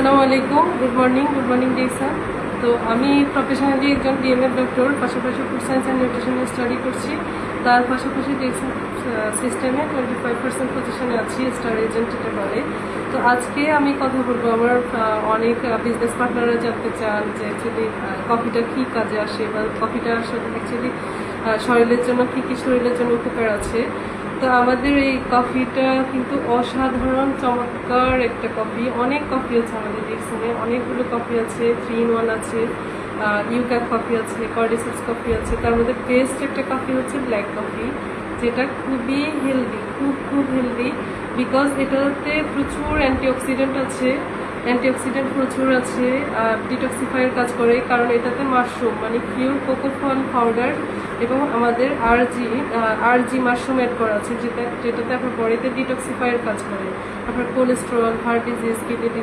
আসসালামু আলাইকুম, good morning ডেসা। তো আমি প্রফেশনালি একজন ডিএমএড ডক্টর, পাশাপাশি ফুড সায়েন্স অ্যান্ড নিউট্রিশনে স্টাডি করছি। তার পাশাপাশি ডেসা সিস্টেমে 25% পজিশনে আছি, স্টার এজেন্ট এটা বলে। তো আজকে আমি কথা বলবো, আমার অনেক বিজনেস পার্টনাররা জানতে চান যে অ্যাকচুয়ালি কফিটা কী কাজে আসে, বা কফিটা আসলে অ্যাকচুয়ালি শরীরের জন্য কী কী শরীরের জন্য উপকার আছে। তো আমাদের এই কফিটা কিন্তু অসাধারণ চমৎকার একটা কফি। অনেক কফি আছে আমাদের এখানে, অনেকগুলো কফি আছে, 3 in 1 আছে, ইউক্যাপ কফি আছে, কর্ডিসাস কফি আছে। তার মধ্যে বেস্ট একটা কফি হচ্ছে ব্ল্যাক কফি, যেটা খুবই হেলদি, খুব হেলদি, বিকজ এটাতে প্রচুর অ্যান্টিঅক্সিডেন্ট আছে, প্রচুর আছে, ডিটক্সিফায়ার কাজ করে, কারণ এটাতে মাশরুম মানে পিওর কোকোফল পাউডার এবং আমাদের আরজি মাশরুম অ্যাড করা আছে, যেটাতে আপনার বডিতে ডিটক্সিফায়ার কাজ করে, আপনার কোলেস্টেরল, হার্ট ডিজিজ, কিডনি